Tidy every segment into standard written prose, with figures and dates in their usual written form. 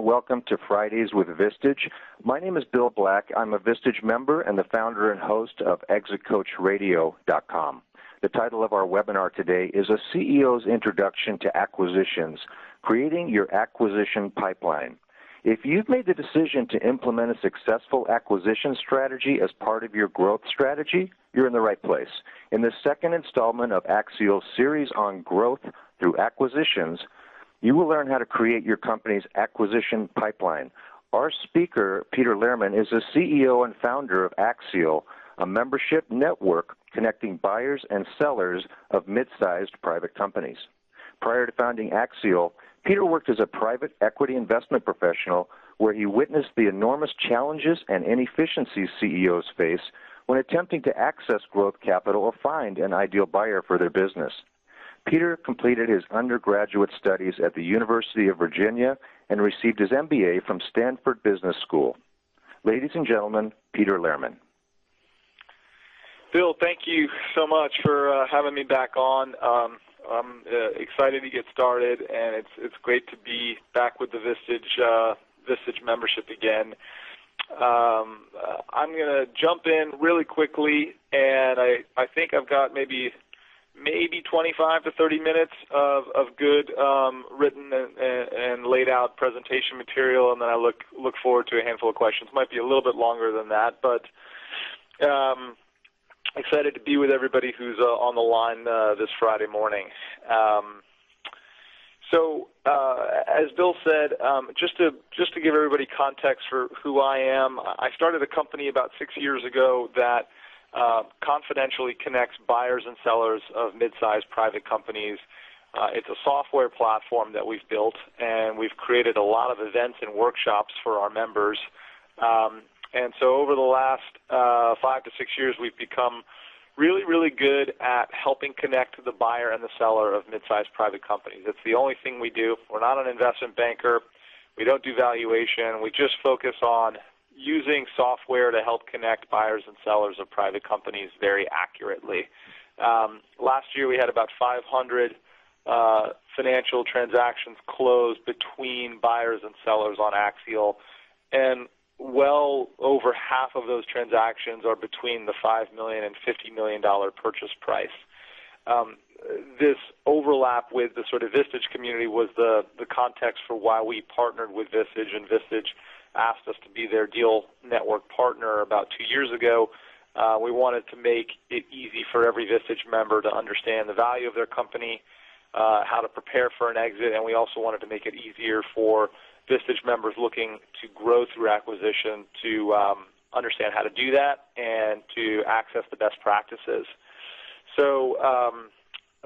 welcome to Fridays with Vistage. My name is Bill Black. I'm a Vistage member and the founder and host of ExitCoachRadio.com. The title of our webinar today is A CEO's Introduction to Acquisitions, Creating Your Acquisition Pipeline. If you've made the decision to implement a successful acquisition strategy as part of your growth strategy, you're in the right place. In the second installment of Axial's series on growth through acquisitions, you will learn how to create your company's acquisition pipeline. Our speaker, Peter Lehrman, is the CEO and founder of Axial, a membership network connecting buyers and sellers of mid-sized private companies. Prior to founding Axial, Peter worked as a private equity investment professional where he witnessed the enormous challenges and inefficiencies CEOs face when attempting to access growth capital or find an ideal buyer for their business. Peter completed his undergraduate studies at the University of Virginia and received his MBA from Stanford Business School. Ladies and gentlemen, Peter Lehrman. Bill, thank you so much for having me back on. I'm excited to get started, and it's great to be back with the Vistage membership again. I'm going to jump in really quickly, and I think I've got maybe 25 to 30 minutes of good written and laid out presentation material, and then I look forward to a handful of questions. Might be a little bit longer than that, but excited to be with everybody who's on the line this Friday morning. As Bill said, just to give everybody context for who I am, I started a company about 6 years ago that confidentially connects buyers and sellers of mid-sized private companies. It's a software platform that we've built, and we've created a lot of events and workshops for our members. And so over the last 5 to 6 years, we've become really, really good at helping connect the buyer and the seller of mid-sized private companies. It's the only thing we do. We're not an investment banker. We don't do valuation. We just focus on using software to help connect buyers and sellers of private companies very accurately. Last year, we had about 500 financial transactions closed between buyers and sellers on Axial, and well over half of those transactions are between the $5 million and $50 million purchase price. This overlap with the sort of Vistage community was the context for why we partnered with Vistage, and Vistage asked us to be their deal network partner about 2 years ago. We wanted to make it easy for every Vistage member to understand the value of their company, how to prepare for an exit, and we also wanted to make it easier for Vistage members looking to grow through acquisition to understand how to do that and to access the best practices. So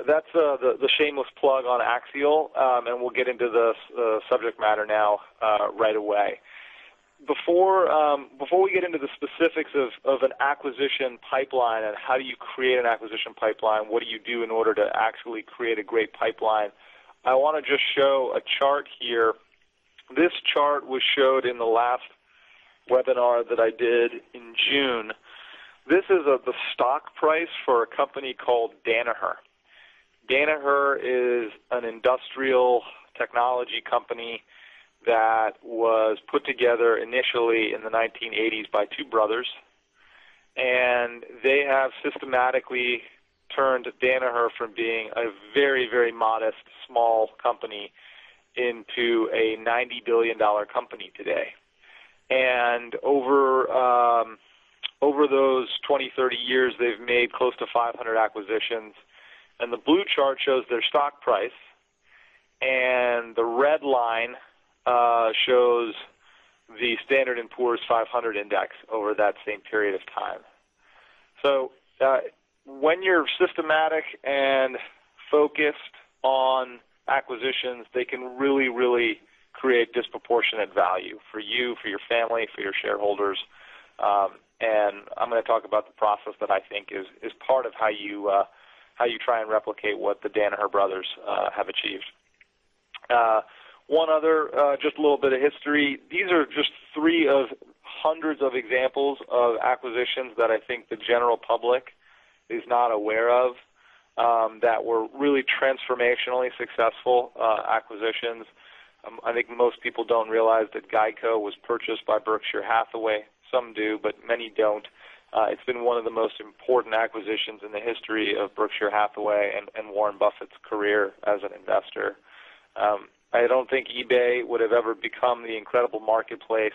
that's the shameless plug on Axial, and we'll get into the subject matter now right away. Before we get into the specifics of an acquisition pipeline and how do you create an acquisition pipeline, what do you do in order to actually create a great pipeline, I want to just show a chart here. This chart was showed in the last webinar that I did in June. This is the stock price for a company called Danaher. Danaher is an industrial technology company that was put together initially in the 1980s by two brothers, and they have systematically turned Danaher from being a very, very modest, small company into a $90 billion company today. And over those 20, 30 years, they've made close to 500 acquisitions. And the blue chart shows their stock price, and the red line shows the Standard & Poor's 500 index over that same period of time. So when you're systematic and focused on acquisitions, they can really, really create disproportionate value for you, for your family, for your shareholders. And I'm going to talk about the process that I think is part of how you try and replicate what the Danaher brothers have achieved. One other, just a little bit of history. These are just three of hundreds of examples of acquisitions that I think the general public is not aware of, that were really transformationally successful acquisitions. I think most people don't realize that Geico was purchased by Berkshire Hathaway. Some do, but many don't. It's been one of the most important acquisitions in the history of Berkshire Hathaway and Warren Buffett's career as an investor. I don't think eBay would have ever become the incredible marketplace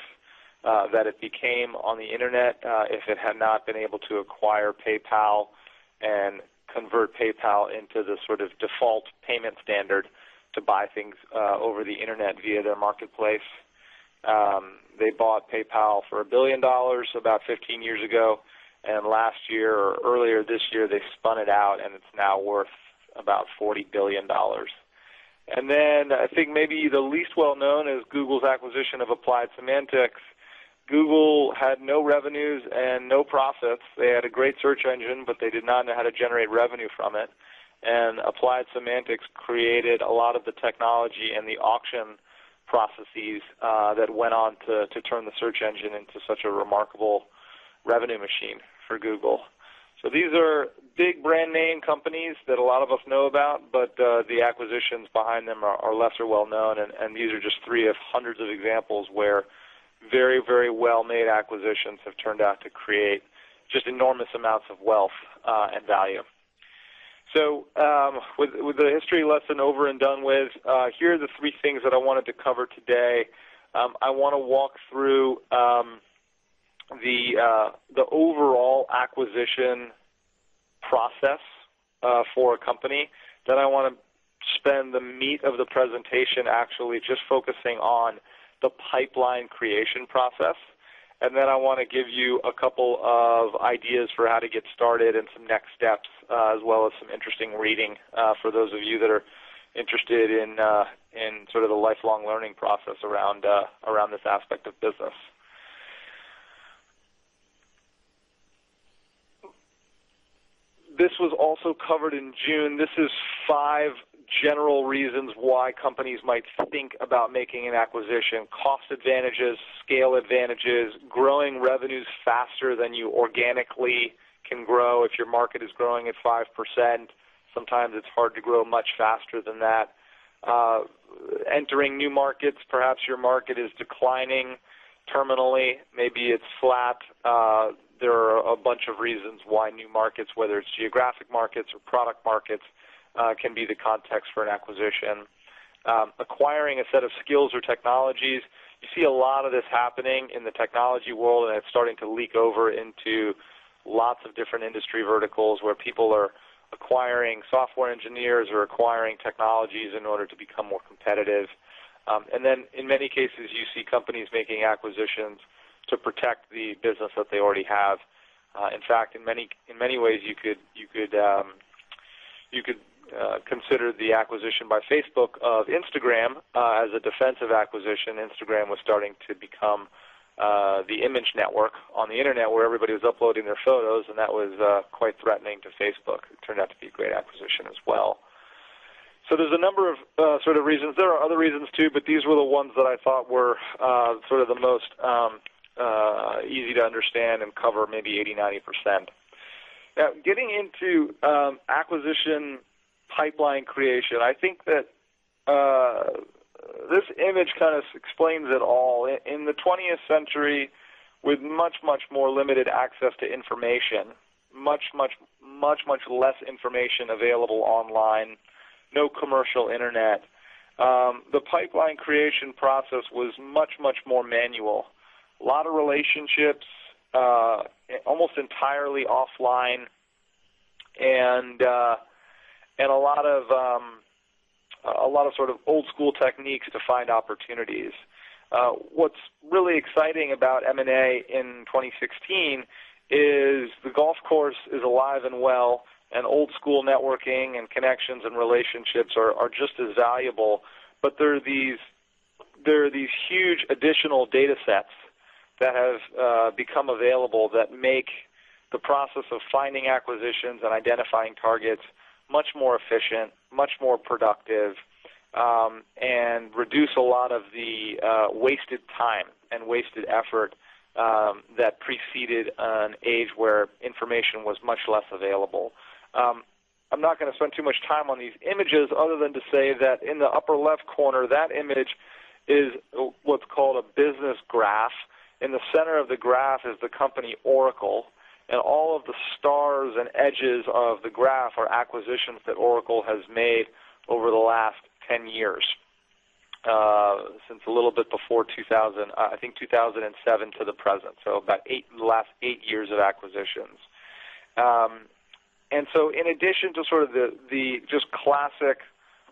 that it became on the Internet if it had not been able to acquire PayPal and convert PayPal into the sort of default payment standard to buy things over the Internet via their marketplace. They bought PayPal for $1 billion about 15 years ago, and last year or earlier this year they spun it out, and it's now worth about $40 billion. And then I think maybe the least well-known is Google's acquisition of Applied Semantics. Google had no revenues and no profits. They had a great search engine, but they did not know how to generate revenue from it. And Applied Semantics created a lot of the technology and the auction processes that went on to turn the search engine into such a remarkable revenue machine for Google. So these are big brand name companies that a lot of us know about, but the acquisitions behind them are lesser well known, and these are just three of hundreds of examples where very, very well-made acquisitions have turned out to create just enormous amounts of wealth and value. So with the history lesson over and done with, here are the three things that I wanted to cover today. I want to walk through the overall acquisition process for a company. Then I want to spend the meat of the presentation actually just focusing on the pipeline creation process. And then I want to give you a couple of ideas for how to get started and some next steps, as well as some interesting reading for those of you that are interested in sort of the lifelong learning process around this aspect of business. This was also covered in June. This is 5 general reasons why companies might think about making an acquisition: cost advantages, scale advantages, growing revenues faster than you organically can grow. If your market is growing at 5%, sometimes it's hard to grow much faster than that. Entering new markets, perhaps your market is declining terminally, maybe it's flat. There are a bunch of reasons why new markets, whether it's geographic markets or product markets, can be the context for an acquisition. Acquiring a set of skills or technologies. You see a lot of this happening in the technology world, and it's starting to leak over into lots of different industry verticals where people are acquiring software engineers or acquiring technologies in order to become more competitive. And then in many cases, you see companies making acquisitions to protect the business that they already have. In fact, in many ways, you could consider the acquisition by Facebook of Instagram as a defensive acquisition. Instagram was starting to become the image network on the Internet where everybody was uploading their photos, and that was quite threatening to Facebook. It turned out to be a great acquisition as well. So there's a number of sort of reasons. There are other reasons too, but these were the ones that I thought were sort of the most easy to understand and cover maybe 80-90%. Now, getting into acquisition pipeline creation, I think that this image kind of explains it all. In the 20th century, with much, much more limited access to information, much less information available online, no commercial internet, the pipeline creation process was much more manual. A lot of relationships, almost entirely offline, and a lot of sort of old school techniques to find opportunities. What's really exciting about M&A in 2016 is the golf course is alive and well, and old school networking and connections and relationships are just as valuable. But there are these huge additional data sets that have become available that make the process of finding acquisitions and identifying targets much more efficient, much more productive, and reduce a lot of the wasted time and wasted effort that preceded an age where information was much less available. I'm not going to spend too much time on these images other than to say that in the upper left corner, that image is what's called a business graph. In the center of the graph is the company Oracle, and all of the stars and edges of the graph are acquisitions that Oracle has made over the last 10 years, since a little bit before 2000, I think 2007 to the present, so about the last 8 years of acquisitions. And so in addition to sort of the just classic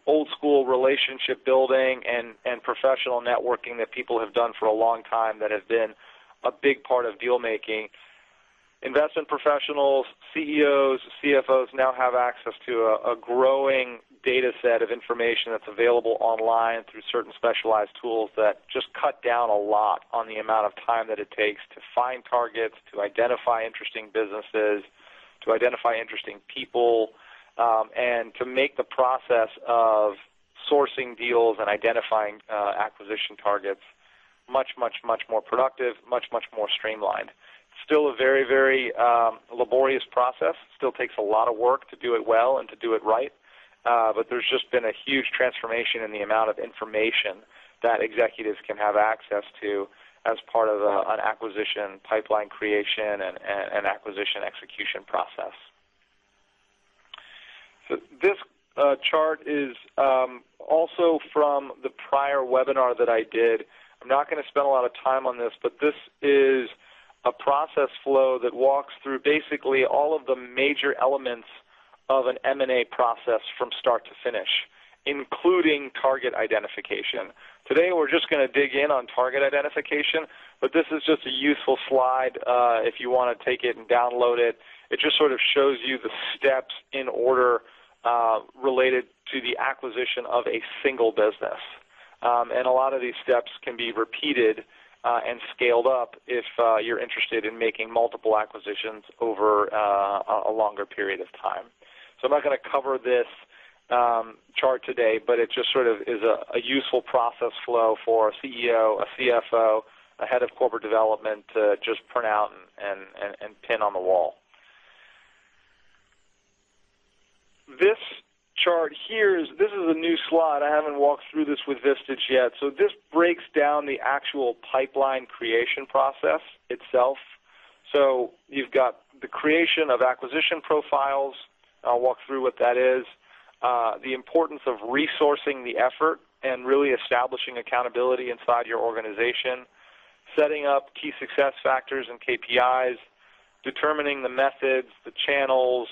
old-school relationship building and professional networking that people have done for a long time that have been a big part of deal-making, investment professionals, CEOs, CFOs now have access to a growing data set of information that's available online through certain specialized tools that just cut down a lot on the amount of time that it takes to find targets, to identify interesting businesses, to identify interesting people, and to make the process of sourcing deals and identifying acquisition targets much, much, much more productive, much, much more streamlined. Still a very, very laborious process. Still takes a lot of work to do it well and to do it right. But there's just been a huge transformation in the amount of information that executives can have access to as part of an acquisition pipeline creation and acquisition execution process. So this chart is also from the prior webinar that I did. I'm not going to spend a lot of time on this, but this is a process flow that walks through basically all of the major elements of an M&A process from start to finish, including target identification. Today we're just going to dig in on target identification, but this is just a useful slide if you want to take it and download it. It just sort of shows you the steps in order related to the acquisition of a single business. And a lot of these steps can be repeated and scaled up if you're interested in making multiple acquisitions over a longer period of time. So I'm not going to cover this chart today, but it just sort of is a useful process flow for a CEO, a CFO, a head of corporate development to just print out and pin on the wall. This chart here this is a new slide. I haven't walked through this with Vistage yet. So this breaks down the actual pipeline creation process itself. So you've got the creation of acquisition profiles. I'll walk through what that is. The importance of resourcing the effort and really establishing accountability inside your organization, setting up key success factors and KPIs, determining the methods, the channels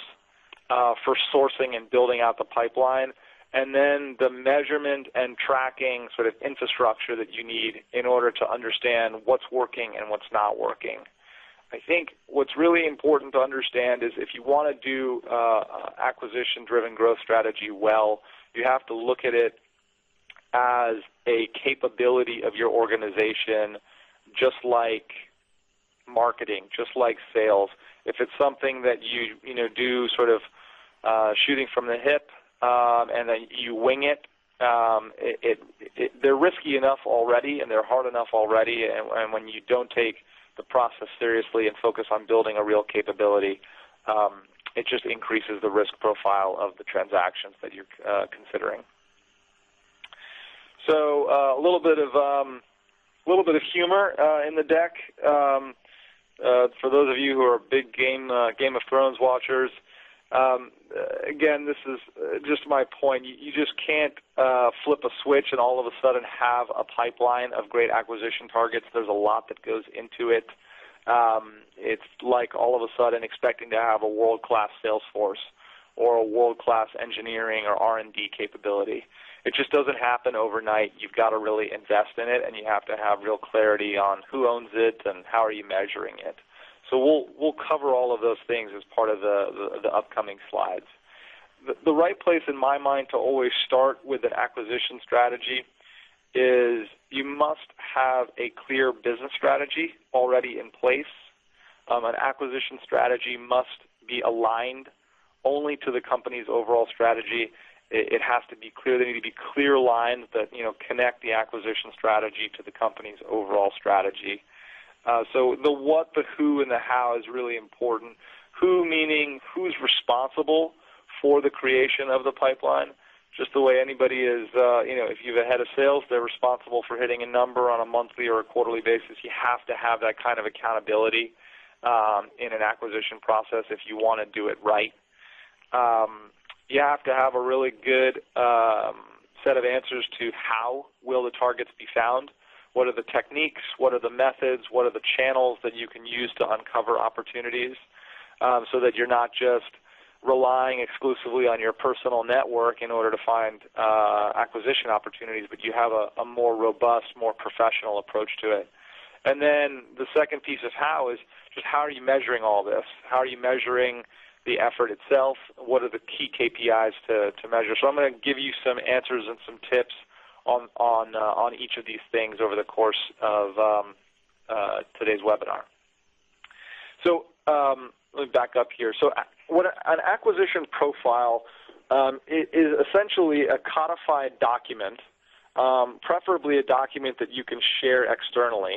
for sourcing and building out the pipeline, and then the measurement and tracking sort of infrastructure that you need in order to understand what's working and what's not working. I think what's really important to understand is if you want to do acquisition-driven growth strategy well, you have to look at it as a capability of your organization, just like marketing, just like sales. If it's something that you do sort of shooting from the hip and then you wing it, they're risky enough already and they're hard enough already, and when you don't take the process seriously and focus on building a real capability, it just increases the risk profile of the transactions that you're considering. So a little bit of humor in the deck for those of you who are big Game of Thrones watchers. Again, this is just my point. You just can't flip a switch and all of a sudden have a pipeline of great acquisition targets. There's a lot that goes into it. It's like all of a sudden expecting to have a world-class sales force or a world-class engineering or R&D capability. It just doesn't happen overnight. You've got to really invest in it, and you have to have real clarity on who owns it and how are you measuring it. So we'll cover all of those things as part of the upcoming slides. The right place in my mind to always start with an acquisition strategy is you must have a clear business strategy already in place. An acquisition strategy must be aligned only to the company's overall strategy. It has to be clear. There need to be clear lines that connect the acquisition strategy to the company's overall strategy. So the what, the who, and the how is really important. Who meaning who's responsible for the creation of the pipeline. Just the way anybody is, if you've a head of sales, they're responsible for hitting a number on a monthly or a quarterly basis. You have to have that kind of accountability in an acquisition process if you want to do it right. You have to have a really good set of answers to how will the targets be found. What are the techniques? What are the methods? What are the channels that you can use to uncover opportunities so that you're not just relying exclusively on your personal network in order to find acquisition opportunities, but you have a more robust, more professional approach to it. And then the second piece of how is just how are you measuring all this? How are you measuring the effort itself? What are the key KPIs to measure? So I'm going to give you some answers and some tips on each of these things over the course of today's webinar. So let me back up here. So what an acquisition profile is essentially a codified document, preferably a document that you can share externally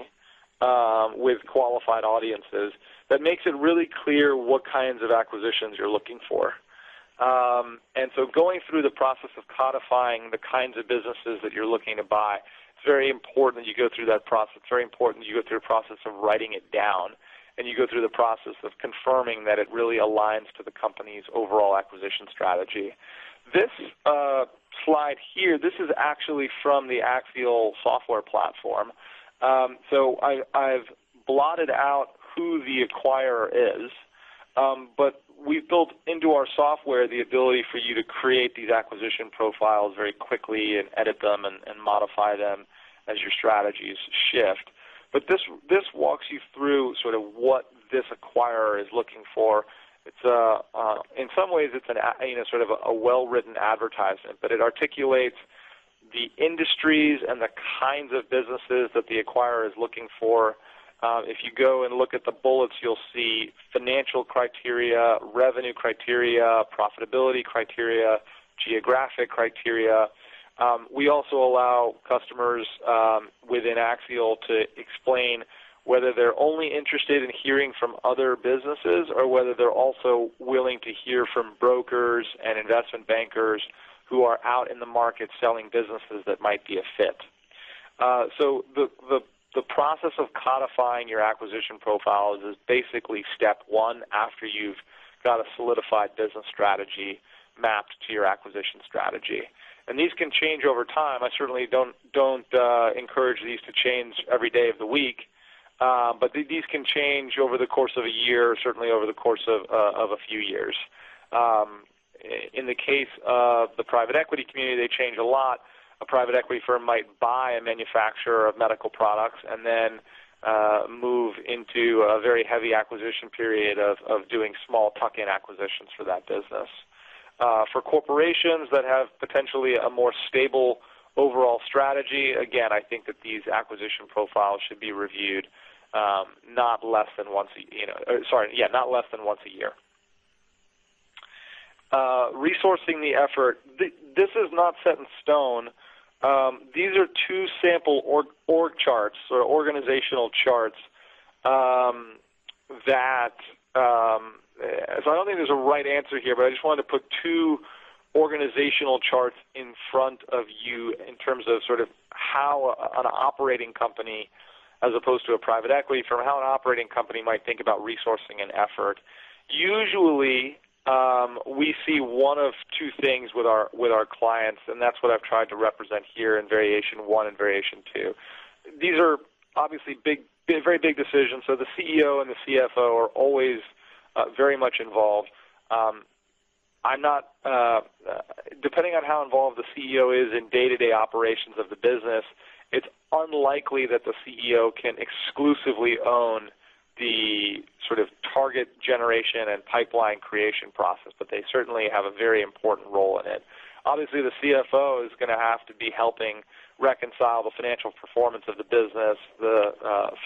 with qualified audiences, that makes it really clear what kinds of acquisitions you're looking for. And so going through the process of codifying the kinds of businesses that you're looking to buy, it's very important that you go through that process. It's very important that you go through the process of writing it down, and you go through the process of confirming that it really aligns to the company's overall acquisition strategy. This slide here, this is actually from the Axial software platform. So I've blotted out who the acquirer is, but we've built into our software the ability for you to create these acquisition profiles very quickly and edit them and modify them as your strategies shift. But this walks you through sort of what this acquirer is looking for. It's in some ways it's sort of a well-written advertisement, but it articulates the industries and the kinds of businesses that the acquirer is looking for. If you go and look at the bullets, you'll see financial criteria, revenue criteria, profitability criteria, geographic criteria. We also allow customers within Axial to explain whether they're only interested in hearing from other businesses or whether they're also willing to hear from brokers and investment bankers who are out in the market selling businesses that might be a fit. So the process of codifying your acquisition profiles is basically step one after you've got a solidified business strategy mapped to your acquisition strategy. And these can change over time. I certainly don't encourage these to change every day of the week, but these can change over the course of a year, certainly over the course of a few years. In the case of the private equity community, they change a lot. A private equity firm might buy a manufacturer of medical products and then move into a very heavy acquisition period of doing small tuck-in acquisitions for that business. For corporations that have potentially a more stable overall strategy, again, I think that these acquisition profiles should be reviewed not less than once a year. Resourcing the effort. This is not set in stone. These are two sample org charts or organizational charts that so I don't think there's a right answer here, but I just wanted to put two organizational charts in front of you in terms of sort of how an operating company, as opposed to a private equity firm, how an operating company might think about resourcing and effort. Usually, we see one of two things with our clients, and that's what I've tried to represent here in Variation 1 and Variation 2. These are obviously very big decisions, so the CEO and the CFO are always very much involved. I'm not, depending on how involved the CEO is in day-to-day operations of the business, it's unlikely that the CEO can exclusively own the sort of target generation and pipeline creation process, but they certainly have a very important role in it. Obviously, the CFO is going to have to be helping reconcile the financial performance of the business, the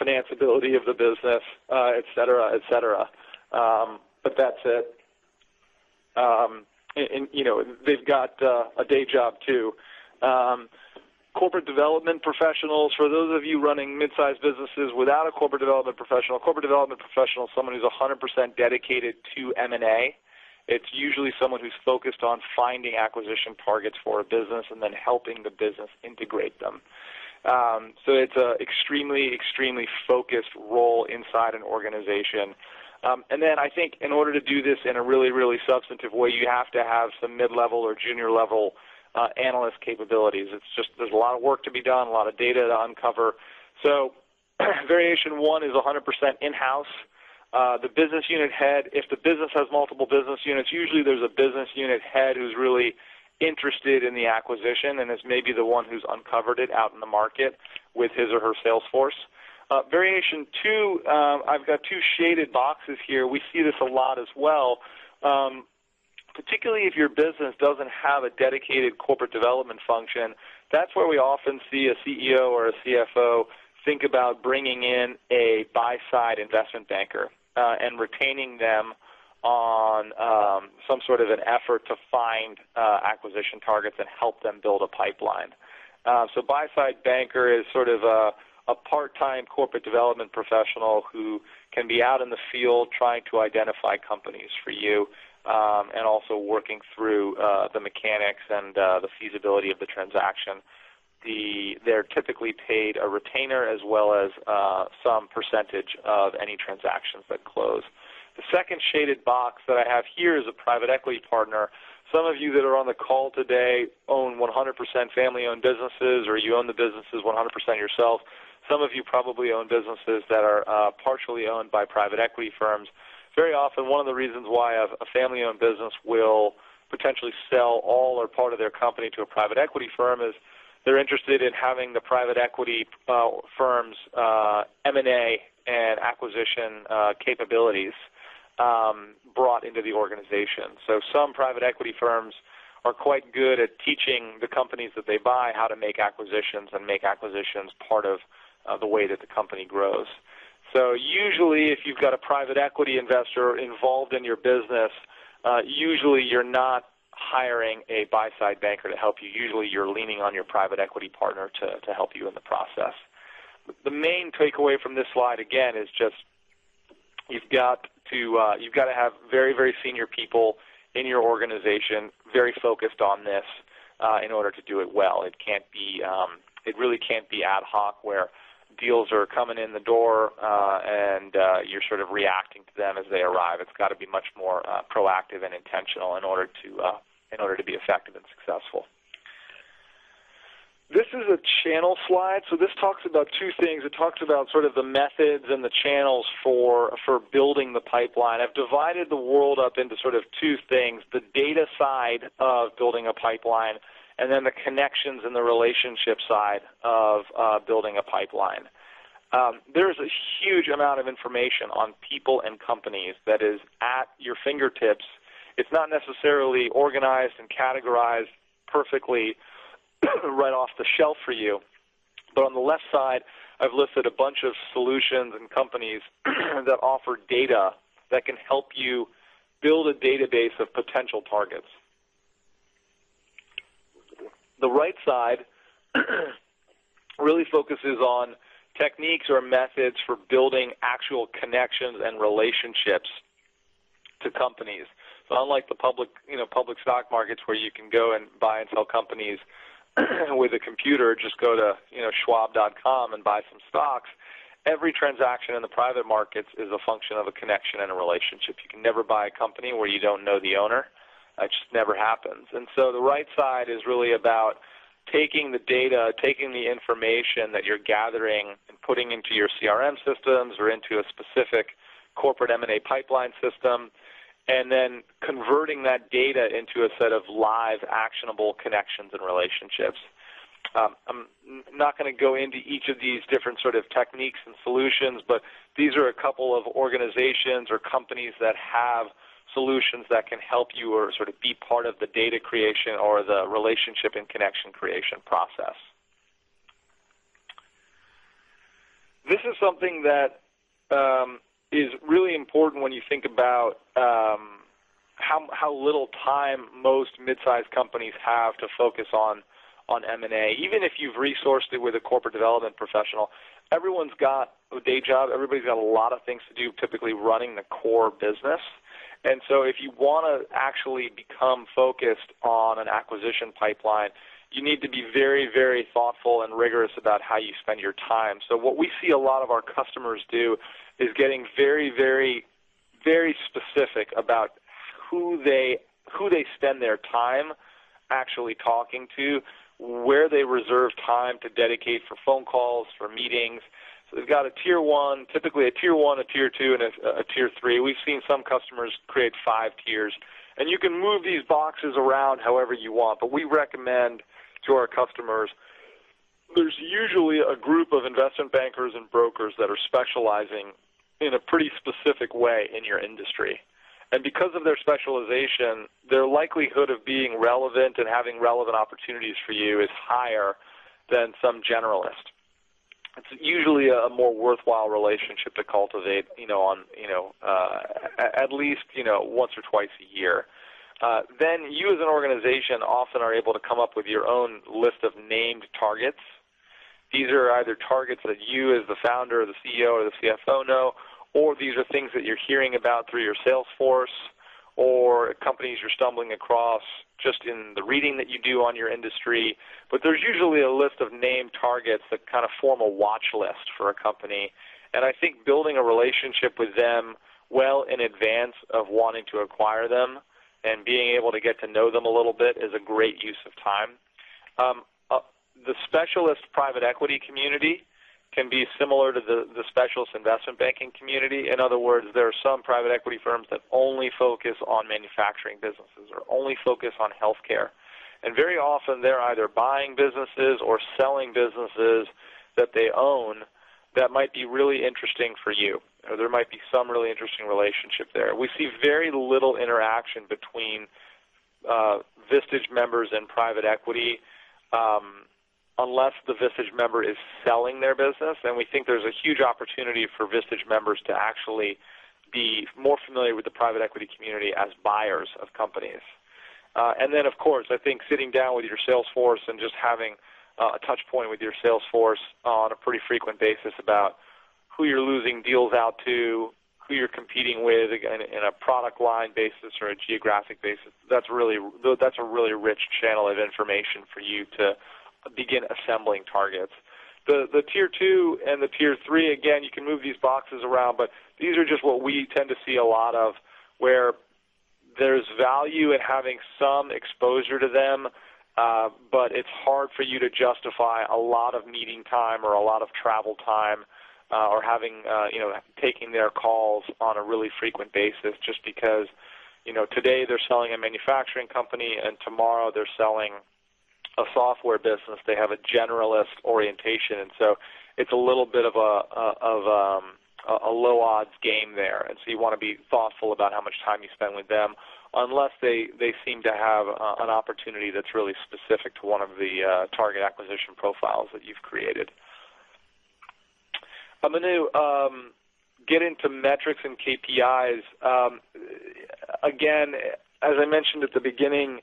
financeability of the business, et cetera, et cetera. But that's it. And they've got a day job too. Corporate development professionals, for those of you running mid-sized businesses without a corporate development professional is someone who's 100% dedicated to M&A It's usually someone who's focused on finding acquisition targets for a business and then helping the business integrate them. So it's an extremely, extremely focused role inside an organization. And then I think in order to do this in a really, really substantive way, you have to have some mid-level or junior-level analyst capabilities. It's just there's a lot of work to be done, a lot of data to uncover. So variation one is 100% in-house. The business unit head, if the business has multiple business units, usually there's a business unit head who's really interested in the acquisition and is maybe the one who's uncovered it out in the market with his or her sales force. Variation two, I've got two shaded boxes here. We see this a lot as well, particularly if your business doesn't have a dedicated corporate development function. That's where we often see a CEO or a CFO think about bringing in a buy-side investment banker and retaining them on some sort of an effort to find acquisition targets and help them build a pipeline. So buy-side banker is sort of a part-time corporate development professional who can be out in the field trying to identify companies for you and also working through the mechanics and the feasibility of the transaction. They're typically paid a retainer as well as some percentage of any transactions that close. The second shaded box that I have here is a private equity partner. Some of you that are on the call today own 100% family-owned businesses, or you own the businesses 100% yourself. Some of you probably own businesses that are partially owned by private equity firms. Very often, one of the reasons why a family-owned business will potentially sell all or part of their company to a private equity firm is they're interested in having the private equity firm's M&A and acquisition capabilities brought into the organization. So some private equity firms are quite good at teaching the companies that they buy how to make acquisitions and make acquisitions part of the way that the company grows. So usually if you've got a private equity investor involved in your business, usually you're not hiring a buy-side banker to help you. Usually you're leaning on your private equity partner to help you in the process. The main takeaway from this slide, again, is just you've got to have very, very senior people in your organization very focused on this in order to do it well. It really can't be ad hoc where deals are coming in the door and you're sort of reacting to them as they arrive. It's got to be much more proactive and intentional in order to be effective and successful. This is a channel slide. So this talks about two things. It talks about sort of the methods and the channels for building the pipeline. I've divided the world up into sort of two things, the data side of building a pipeline and then the connections and the relationship side of building a pipeline. There's a huge amount of information on people and companies that is at your fingertips. It's not necessarily organized and categorized perfectly right off the shelf for you. But on the left side, I've listed a bunch of solutions and companies that offer data that can help you build a database of potential targets. The right side really focuses on techniques or methods for building actual connections and relationships to companies. So unlike the public stock markets where you can go and buy and sell companies with a computer, just go to Schwab.com and buy some stocks. Every transaction in the private markets is a function of a connection and a relationship. You can never buy a company where you don't know the owner. It just never happens. And so the right side is really about taking the data, taking the information that you're gathering and putting into your CRM systems or into a specific corporate M&A pipeline system, and then converting that data into a set of live, actionable connections and relationships. I'm not going to go into each of these different sort of techniques and solutions, but these are a couple of organizations or companies that have solutions that can help you or sort of be part of the data creation or the relationship and connection creation process. This is something that is really important when you think about how little time most mid-sized companies have to focus on M&A. Even if you've resourced it with a corporate development professional, everyone's got a day job. Everybody's got a lot of things to do, typically running the core business. And so if you want to actually become focused on an acquisition pipeline, you need to be very, very thoughtful and rigorous about how you spend your time. So what we see a lot of our customers do is getting very, very, very specific about who they spend their time actually talking to, where they reserve time to dedicate for phone calls, for meetings. So they've got a tier 1, typically a tier 1, a tier 2, and a tier 3. We've seen some customers create 5 tiers. And you can move these boxes around however you want, but we recommend to our customers, there's usually a group of investment bankers and brokers that are specializing in a pretty specific way in your industry. And because of their specialization, their likelihood of being relevant and having relevant opportunities for you is higher than some generalist. It's usually a more worthwhile relationship to cultivate, at least, once or twice a year. Then you as an organization often are able to come up with your own list of named targets. These are either targets that you as the founder or the CEO or the CFO know, or these are things that you're hearing about through your sales force or companies you're stumbling across just in the reading that you do on your industry. But there's usually a list of named targets that kind of form a watch list for a company. And I think building a relationship with them well in advance of wanting to acquire them and being able to get to know them a little bit is a great use of time. The specialist private equity community can be similar to the specialist investment banking community. In other words, there are some private equity firms that only focus on manufacturing businesses or only focus on healthcare. And very often they're either buying businesses or selling businesses that they own that might be really interesting for you, or there might be some really interesting relationship there. We see very little interaction between Vistage members and private equity unless the Vistage member is selling their business, and we think there's a huge opportunity for Vistage members to actually be more familiar with the private equity community as buyers of companies. And then, of course, I think sitting down with your sales force and just having a touch point with your sales force on a pretty frequent basis about who you're losing deals out to, who you're competing with in a product line basis or a geographic basis, that's a really rich channel of information for you to begin assembling targets. The tier 2 and the tier 3, again, you can move these boxes around, but these are just what we tend to see a lot of, where there's value in having some exposure to them, but it's hard for you to justify a lot of meeting time or a lot of travel time or having, taking their calls on a really frequent basis, just because, today they're selling a manufacturing company and tomorrow they're selling a software business. They have a generalist orientation, and so it's a little bit of a low odds game there. And so you want to be thoughtful about how much time you spend with them, unless they seem to have an opportunity that's really specific to one of the target acquisition profiles that you've created. I'm going to get into metrics and KPIs. Again, as I mentioned at the beginning,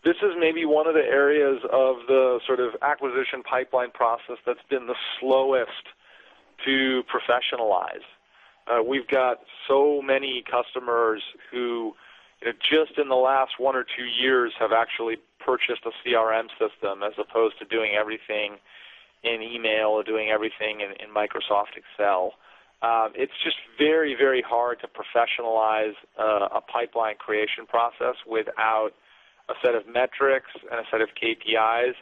this is maybe one of the areas of the sort of acquisition pipeline process that's been the slowest to professionalize. We've got so many customers who, just in the last 1 or 2 years have actually purchased a CRM system as opposed to doing everything in email or doing everything in Microsoft Excel. It's just very, very hard to professionalize a pipeline creation process without a set of metrics and a set of KPIs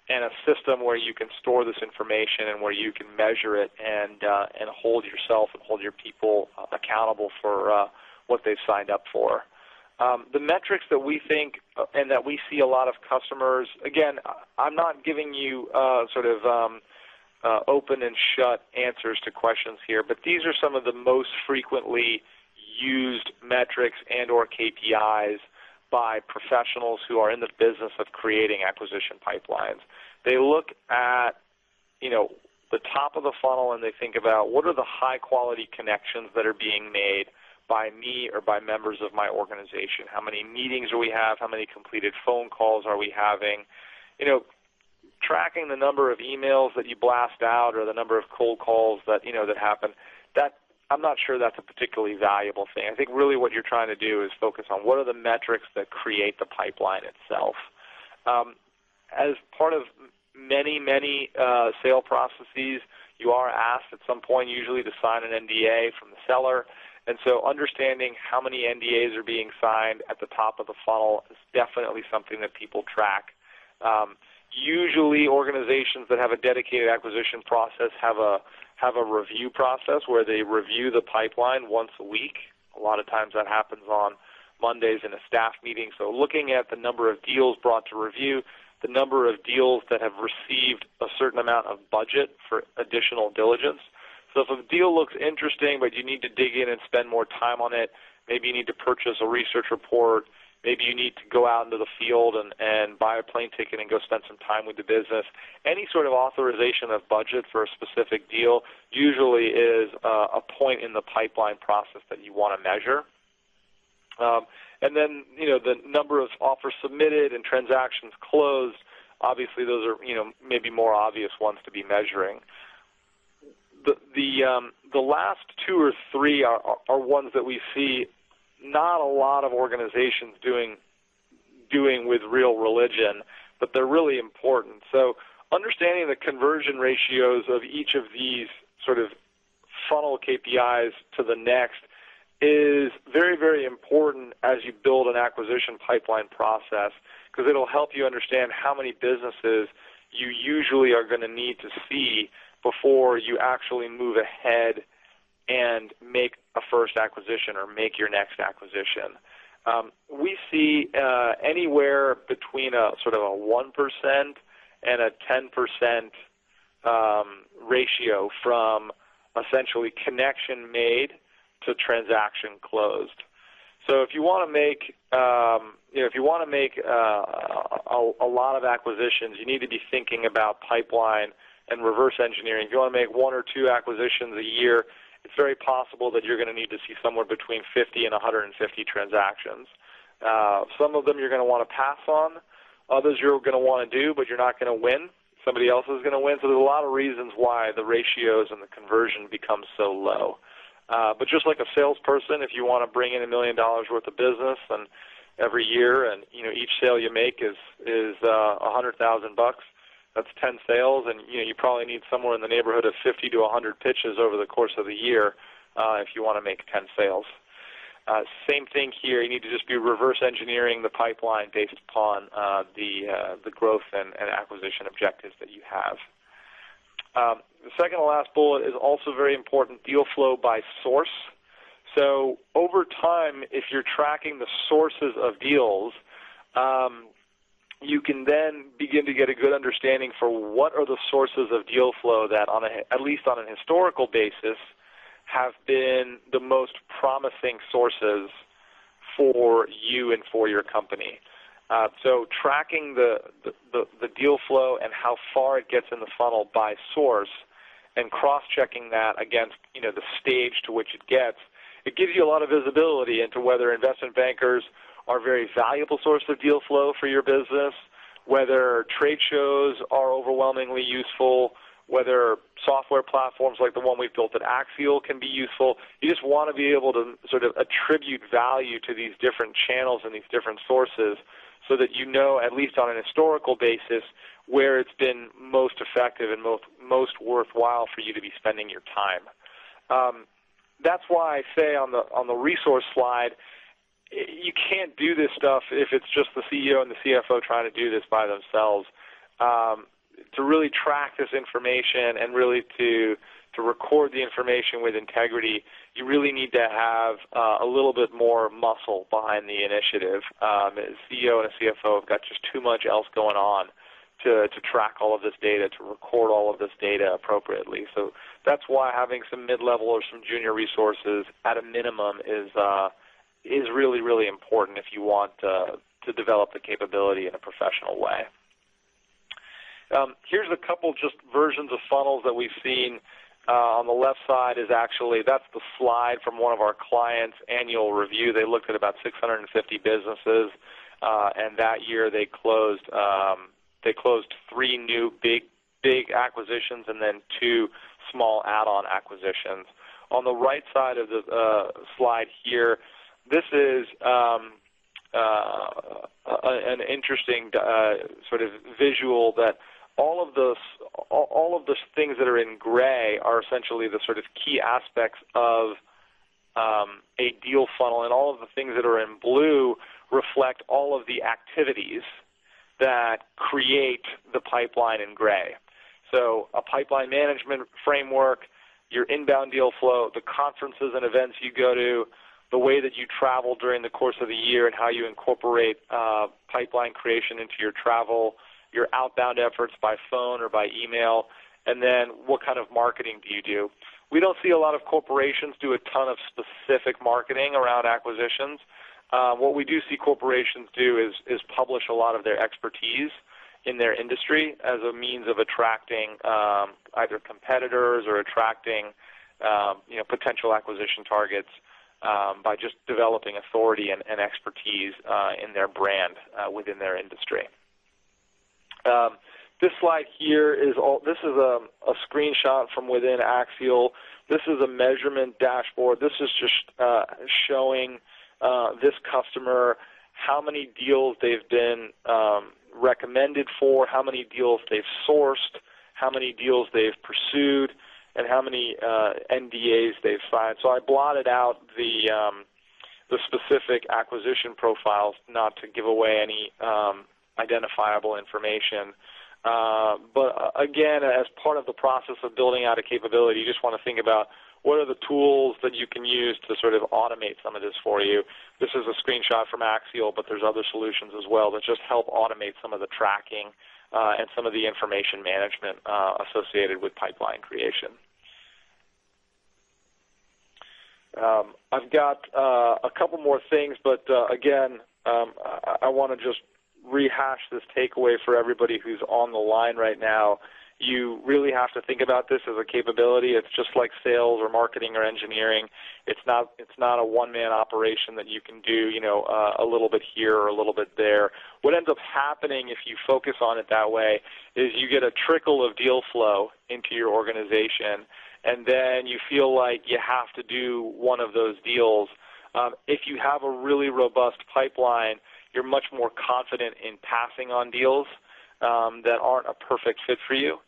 and a system where you can store this information and where you can measure it and hold yourself and hold your people accountable for what they've signed up for. The metrics that we think and that we see a lot of customers, again, I'm not giving you open and shut answers to questions here, but these are some of the most frequently used metrics and or KPIs by professionals who are in the business of creating acquisition pipelines. They look at, the top of the funnel and they think about what are the high-quality connections that are being made by me or by members of my organization. How many meetings do we have? How many completed phone calls are we having? Tracking the number of emails that you blast out or the number of cold calls that, that happen, that I'm not sure that's a particularly valuable thing. I think really what you're trying to do is focus on what are the metrics that create the pipeline itself. As part of many sale processes, you are asked at some point usually to sign an NDA from the seller, and so understanding how many NDAs are being signed at the top of the funnel is definitely something that people track. Usually organizations that have a dedicated acquisition process have a review process where they review the pipeline once a week. A lot of times that happens on Mondays in a staff meeting. So looking at the number of deals brought to review, the number of deals that have received a certain amount of budget for additional diligence. So if a deal looks interesting but you need to dig in and spend more time on it, maybe you need to purchase a research report, maybe you need to go out into the field and buy a plane ticket and go spend some time with the business. Any sort of authorization of budget for a specific deal usually is a point in the pipeline process that you want to measure. And then, the number of offers submitted and transactions closed, obviously those are, maybe more obvious ones to be measuring. The last two or three are ones that we see not a lot of organizations doing with real religion, but they're really important. So understanding the conversion ratios of each of these sort of funnel KPIs to the next is very, very important as you build an acquisition pipeline process, because it'll help you understand how many businesses you usually are going to need to see before you actually move ahead and make a first acquisition or make your next acquisition. We see anywhere between a sort of a 1% and a 10% ratio from essentially connection made to transaction closed. So if you want to make, a lot of acquisitions, you need to be thinking about pipeline and reverse engineering. If you want to make one or two acquisitions a year, it's very possible that you're going to need to see somewhere between 50 and 150 transactions. Some of them you're going to want to pass on. Others you're going to want to do, but you're not going to win. Somebody else is going to win. So there's a lot of reasons why the ratios and the conversion become so low. But just like a salesperson, if you want to bring in $1 million worth of business and every year, and each sale you make is $100,000, that's 10 sales, and you probably need somewhere in the neighborhood of 50 to 100 pitches over the course of the year if you want to make 10 sales. Same thing here. You need to just be reverse engineering the pipeline based upon the growth and acquisition objectives that you have. The second and last bullet is also very important, deal flow by source. So over time, if you're tracking the sources of deals, you can then begin to get a good understanding for what are the sources of deal flow that, at least on an historical basis, have been the most promising sources for you and for your company. So tracking the deal flow and how far it gets in the funnel by source and cross-checking that against the stage to which it gets, it gives you a lot of visibility into whether investment bankers are a very valuable source of deal flow for your business, whether trade shows are overwhelmingly useful, whether software platforms like the one we've built at Axial can be useful. You just want to be able to sort of attribute value to these different channels and these different sources so that you know, at least on an historical basis, where it's been most effective and most worthwhile for you to be spending your time. That's why I say on the resource slide, you can't do this stuff if it's just the CEO and the CFO trying to do this by themselves. To really track this information and really to record the information with integrity, you really need to have a little bit more muscle behind the initiative. A CEO and a CFO have got just too much else going on to track all of this data, to record all of this data appropriately. So that's why having some mid-level or some junior resources at a minimum is really, really important if you want to develop the capability in a professional way. Here's a couple just versions of funnels that we've seen. On the left side is that's the slide from one of our clients' annual review. They looked at about 650 businesses, and that year they closed 3 new big acquisitions and then 2 small add-on acquisitions. On the right side of the slide here, this is an interesting sort of visual that all of the things that are in gray are essentially the sort of key aspects of a deal funnel, and all of the things that are in blue reflect all of the activities that create the pipeline in gray. So a pipeline management framework, your inbound deal flow, the conferences and events you go to, the way that you travel during the course of the year and how you incorporate pipeline creation into your travel, your outbound efforts by phone or by email, and then what kind of marketing do you do. We don't see a lot of corporations do a ton of specific marketing around acquisitions. What we do see corporations do is publish a lot of their expertise in their industry as a means of attracting either competitors or attracting potential acquisition targets by just developing authority and expertise in their brand within their industry. This slide here is a screenshot from within Axial. This is a measurement dashboard. This is just showing this customer how many deals they've been recommended for, how many deals they've sourced, how many deals they've pursued, and how many NDAs they've signed. So I blotted out the specific acquisition profiles not to give away any identifiable information. But again, as part of the process of building out a capability, you just want to think about what are the tools that you can use to sort of automate some of this for you. This is a screenshot from Axial, but there's other solutions as well that just help automate some of the tracking and some of the information management associated with pipeline creation. I've got a couple more things, but again, I want to just rehash this takeaway for everybody who's on the line right now. You really have to think about this as a capability. It's just like sales or marketing or engineering. It's not a one-man operation that you can do, a little bit here or a little bit there. What ends up happening if you focus on it that way is you get a trickle of deal flow into your organization, and then you feel like you have to do one of those deals. If you have a really robust pipeline, you're much more confident in passing on deals that aren't a perfect fit for you.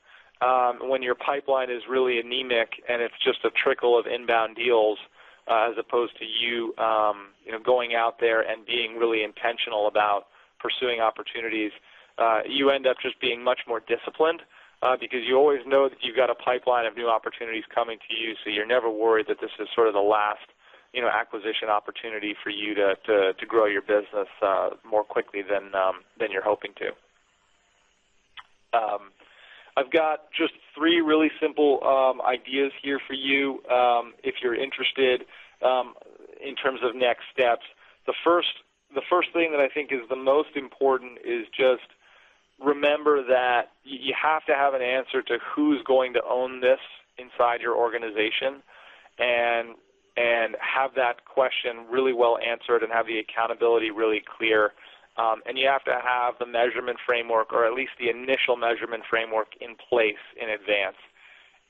When your pipeline is really anemic and it's just a trickle of inbound deals, as opposed to you, going out there and being really intentional about pursuing opportunities, you end up just being much more disciplined because you always know that you've got a pipeline of new opportunities coming to you, so you're never worried that this is sort of the last acquisition opportunity for you to grow your business more quickly than you're hoping to. I've got just 3 really simple ideas here for you if you're interested in terms of next steps. The first thing that I think is the most important is just remember that you have to have an answer to who's going to own this inside your organization, and have that question really well answered and have the accountability really clear. And you have to have the measurement framework, or at least the initial measurement framework, in place in advance.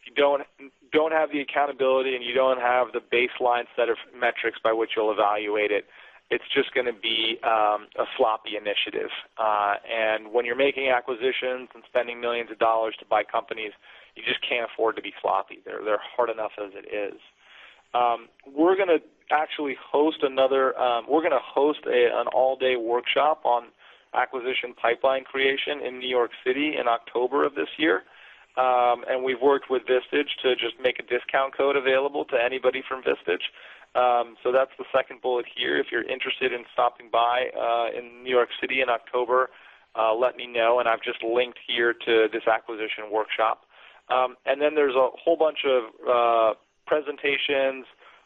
If you don't have the accountability and you don't have the baseline set of metrics by which you'll evaluate it, it's just going to be a sloppy initiative. And when you're making acquisitions and spending millions of dollars to buy companies, you just can't afford to be sloppy. They're hard enough as it is. We're going to actually host an all-day workshop on acquisition pipeline creation in New York City in October of this year. And we've worked with Vistage to just make a discount code available to anybody from Vistage. So that's the second bullet here. If you're interested in stopping by in New York City in October, let me know, and I've just linked here to this acquisition workshop. And then there's a whole bunch of presentations,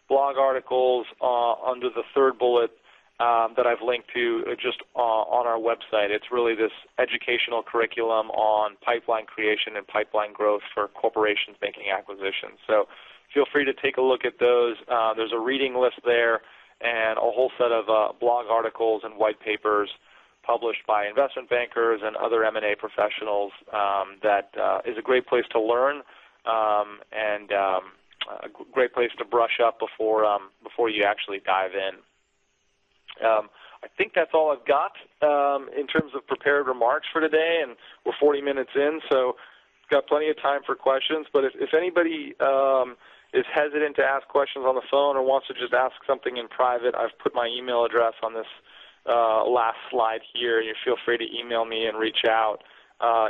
blog articles under the third bullet that I've linked to just on our website. It's really this educational curriculum on pipeline creation and pipeline growth for corporations making acquisitions. So feel free to take a look at those. There's a reading list there and a whole set of blog articles and white papers published by investment bankers and other M&A professionals that is a great place to learn and a great place to brush up before you actually dive in. I think that's all I've got in terms of prepared remarks for today, and we're 40 minutes in, so got plenty of time for questions. But if anybody is hesitant to ask questions on the phone or wants to just ask something in private, I've put my email address on this last slide here. You feel free to email me and reach out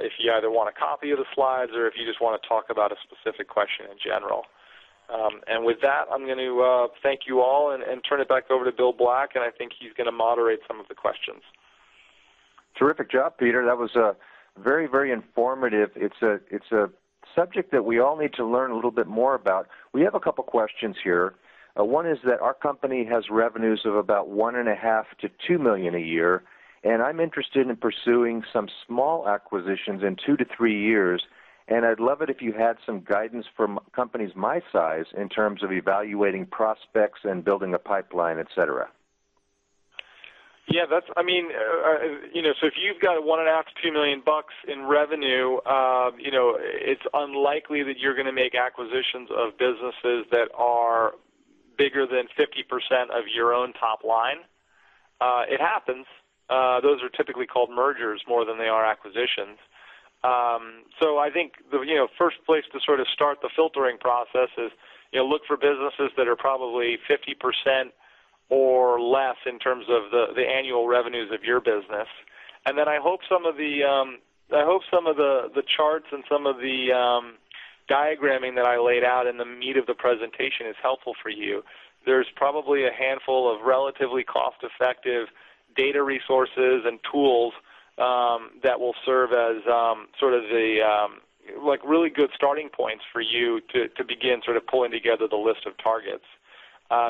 if you either want a copy of the slides or if you just want to talk about a specific question in general. And with that, I'm going to thank you all and turn it back over to Bill Black, and I think he's going to moderate some of the questions. Terrific job, Peter. That was very, very informative. It's a subject that we all need to learn a little bit more about. We have a couple questions here. One is that our company has revenues of about $1.5 to $2 million a year, and I'm interested in pursuing some small acquisitions in 2 to 3 years. And I'd love it if you had some guidance for companies my size in terms of evaluating prospects and building a pipeline, et cetera. Yeah, so if you've got $1.5 to $2 million in revenue, it's unlikely that you're going to make acquisitions of businesses that are bigger than 50% of your own top line. It happens. Those are typically called mergers more than they are acquisitions. So I think the first place to sort of start the filtering process is look for businesses that are probably 50% or less in terms of the annual revenues of your business, and then I hope some of the charts and some of the diagramming that I laid out in the meat of the presentation is helpful for you. There's probably a handful of relatively cost-effective data resources and tools that will serve as sort of the really good starting points for you to begin sort of pulling together the list of targets.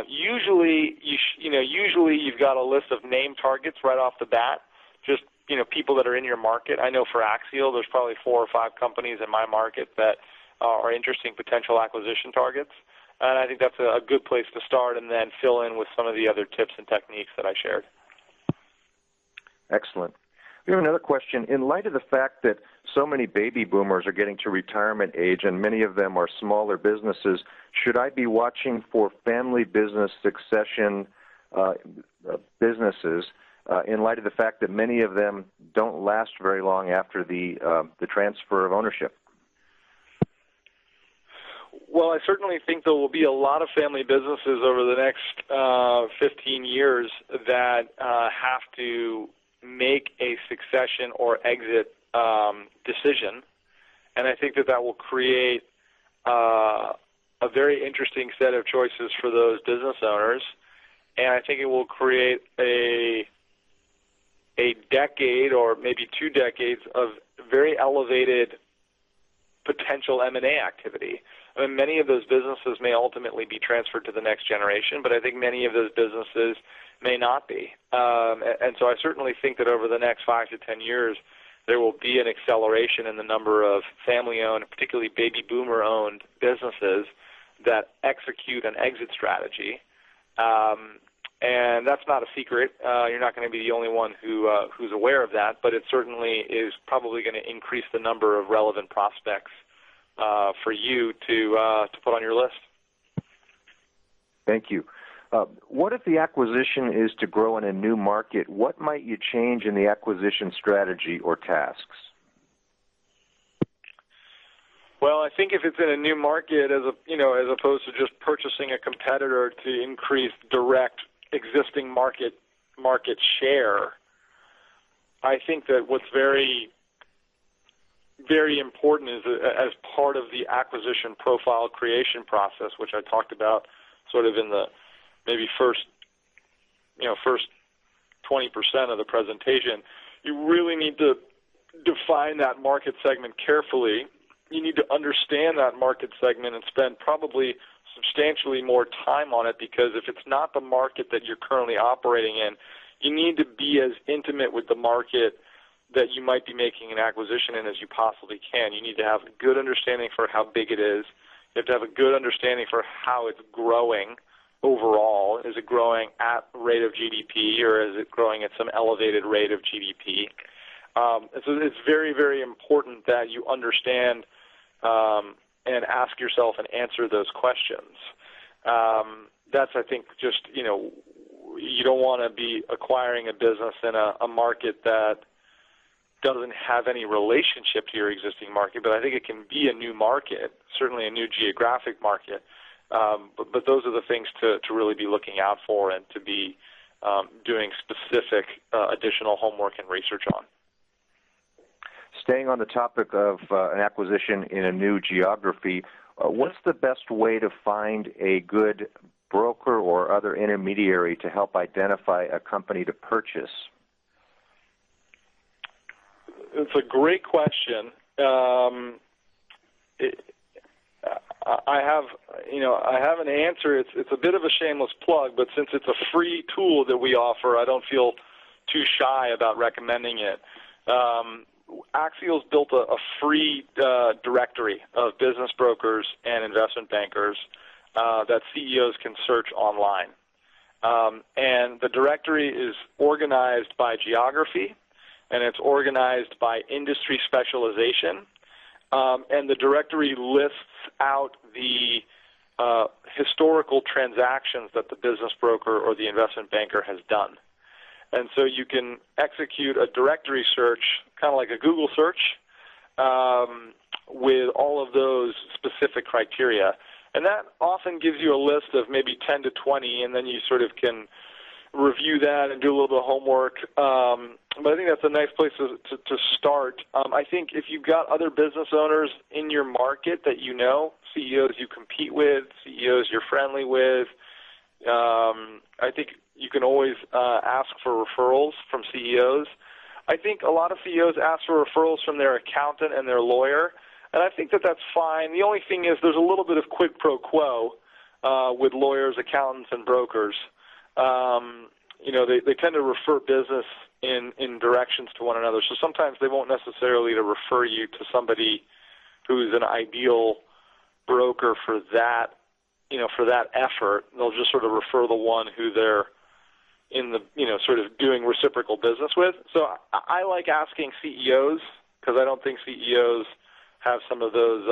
Usually you've got a list of named targets right off the bat, just people that are in your market. I know for Axial, there's probably 4 or 5 companies in my market that are interesting potential acquisition targets, and I think that's a good place to start, and then fill in with some of the other tips and techniques that I shared. Excellent. We have another question. In light of the fact that so many baby boomers are getting to retirement age and many of them are smaller businesses, should I be watching for family business succession businesses in light of the fact that many of them don't last very long after the transfer of ownership? Well, I certainly think there will be a lot of family businesses over the next 15 years that have to make a succession or exit decision, and I think that will create a very interesting set of choices for those business owners, and I think it will create a decade or maybe 2 decades of very elevated potential M&A activity. I mean, many of those businesses may ultimately be transferred to the next generation, but I think many of those businesses may not be. And so I certainly think that over the next 5 to 10 years, there will be an acceleration in the number of family-owned, particularly baby boomer-owned businesses that execute an exit strategy. And that's not a secret. You're not going to be the only one who's aware of that, but it certainly is probably going to increase the number of relevant prospects for you to put on your list. Thank you. What if the acquisition is to grow in a new market? What might you change in the acquisition strategy or tasks? Well, I think if it's in a new market, as opposed to just purchasing a competitor to increase direct existing market share, I think that what's very, very important is as part of the acquisition profile creation process, which I talked about sort of in the maybe first 20% of the presentation, you really need to define that market segment carefully. You need to understand that market segment and spend probably substantially more time on it, because if it's not the market that you're currently operating in, you need to be as intimate with the market that you might be making an acquisition in as you possibly can. You need to have a good understanding for how big it is. You have to have a good understanding for how it's growing overall. Is it growing at a rate of GDP, or is it growing at some elevated rate of GDP? So it's very, very important that you understand and ask yourself and answer those questions. That's, I think, just, you don't want to be acquiring a business in a market that doesn't have any relationship to your existing market, but I think it can be a new market, certainly a new geographic market. But those are the things to really be looking out for and to be doing specific additional homework and research on. Staying on the topic of an acquisition in a new geography, what's the best way to find a good broker or other intermediary to help identify a company to purchase? It's a great question. I have an answer. It's a bit of a shameless plug, but since it's a free tool that we offer, I don't feel too shy about recommending it. Axial's built a free directory of business brokers and investment bankers that CEOs can search online. And the directory is organized by geography, and it's organized by industry specialization. And the directory lists out the historical transactions that the business broker or the investment banker has done. And so you can execute a directory search, kind of like a Google search, with all of those specific criteria. And that often gives you a list of maybe 10 to 20, and then you sort of can review that and do a little bit of homework. But I think that's a nice place to start. I think if you've got other business owners in your market that you know, CEOs you compete with, CEOs you're friendly with, I think you can always ask for referrals from CEOs. I think a lot of CEOs ask for referrals from their accountant and their lawyer, and I think that that's fine. The only thing is there's a little bit of quid pro quo with lawyers, accountants, and brokers. They tend to refer business in directions to one another, so sometimes they won't necessarily refer you to somebody who's an ideal broker for that, for that effort. They'll just sort of refer the one who they're in the, sort of doing reciprocal business with. So I like asking CEOs because I don't think CEOs have some of those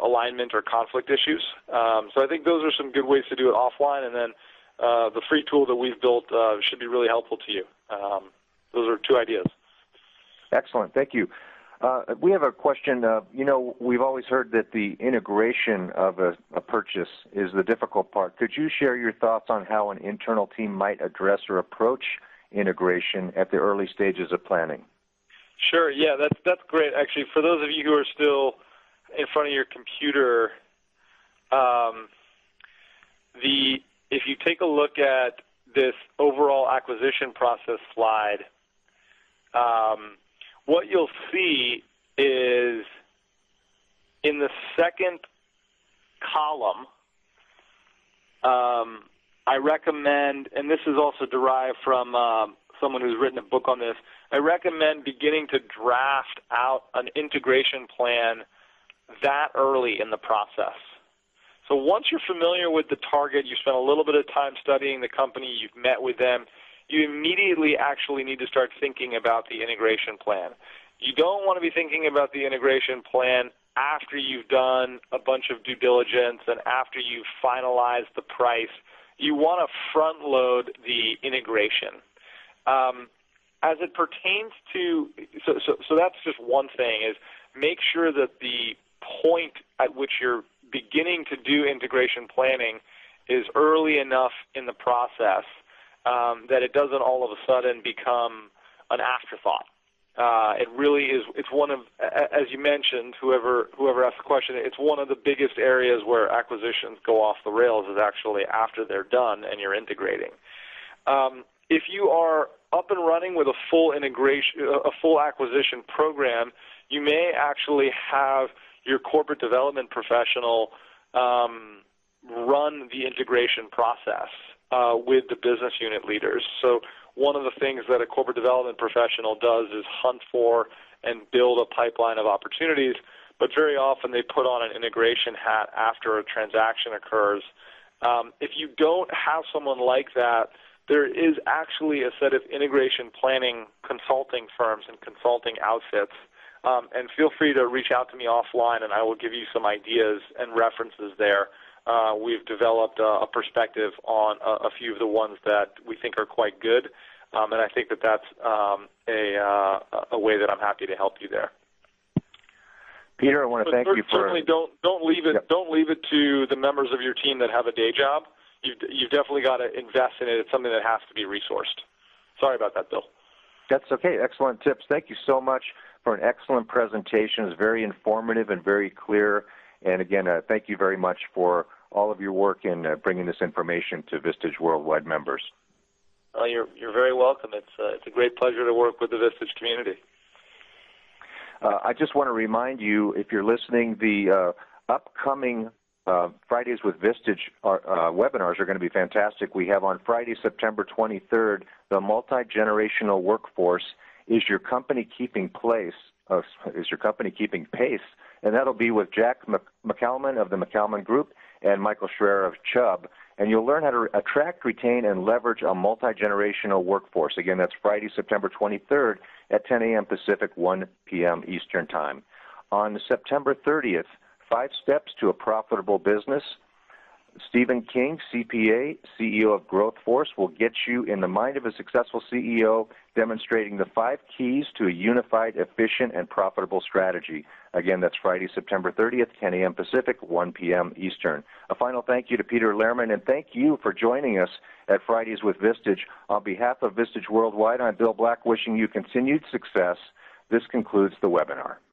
alignment or conflict issues. So I think those are some good ways to do it offline, and then the free tool that we've built should be really helpful to you. Those are two ideas. Excellent. Thank you. We have a question. We've always heard that the integration of a purchase is the difficult part. Could you share your thoughts on how an internal team might address or approach integration at the early stages of planning? Sure. Yeah, that's great. Actually, for those of you who are still in front of your computer, if you take a look at this overall acquisition process slide, what you'll see is in the second column, I recommend, and this is also derived from someone who's written a book on this, I recommend beginning to draft out an integration plan that early in the process. So once you're familiar with the target, you spent a little bit of time studying the company, you've met with them, you immediately actually need to start thinking about the integration plan. You don't want to be thinking about the integration plan after you've done a bunch of due diligence and after you've finalized the price. You want to front load the integration. As it pertains to, so that's just one thing, is make sure that the point at which you're beginning to do integration planning is early enough in the process that it doesn't all of a sudden become an afterthought. It really is, it's one of, as you mentioned, whoever asked the question, it's one of the biggest areas where acquisitions go off the rails is actually after they're done and you're integrating. If you are up and running with a full integration, a full acquisition program, you may actually have your corporate development professional run the integration process with the business unit leaders. So one of the things that a corporate development professional does is hunt for and build a pipeline of opportunities, but very often they put on an integration hat after a transaction occurs. If you don't have someone like that, there is actually a set of integration planning consulting firms and consulting outfits And feel free to reach out to me offline, and I will give you some ideas and references there. We've developed a perspective on a few of the ones that we think are quite good, and I think that that's a way that I'm happy to help you there. Peter, I want to thank you for certainly don't leave it. Yep. Don't leave it to the members of your team that have a day job. You've definitely got to invest in it. It's something that has to be resourced. Sorry about that, Bill. That's okay. Excellent tips. Thank you so much for an excellent presentation. It's very informative and very clear. And again, thank you very much for all of your work in bringing this information to Vistage Worldwide members. You're very welcome. It's a great pleasure to work with the Vistage community. I just want to remind you, if you're listening, the upcoming Fridays with Vistage webinars are going to be fantastic. We have on Friday, September 23rd, the multi-generational workforce. Is your company keeping pace? And that'll be with Jack McCalman of the McCalman Group and Michael Schreier of Chubb. And you'll learn how to attract, retain, and leverage a multi-generational workforce. Again, that's Friday, September 23rd at 10 a.m. Pacific, 1 p.m. Eastern Time. On September 30th, 5 Steps to a Profitable Business. Stephen King, CPA, CEO of Growth Force, will get you in the mind of a successful CEO, demonstrating the 5 keys to a unified, efficient, and profitable strategy. Again, that's Friday, September 30th, 10 a.m. Pacific, 1 p.m. Eastern. A final thank you to Peter Lehrman, and thank you for joining us at Fridays with Vistage. On behalf of Vistage Worldwide, I'm Bill Black, wishing you continued success. This concludes the webinar.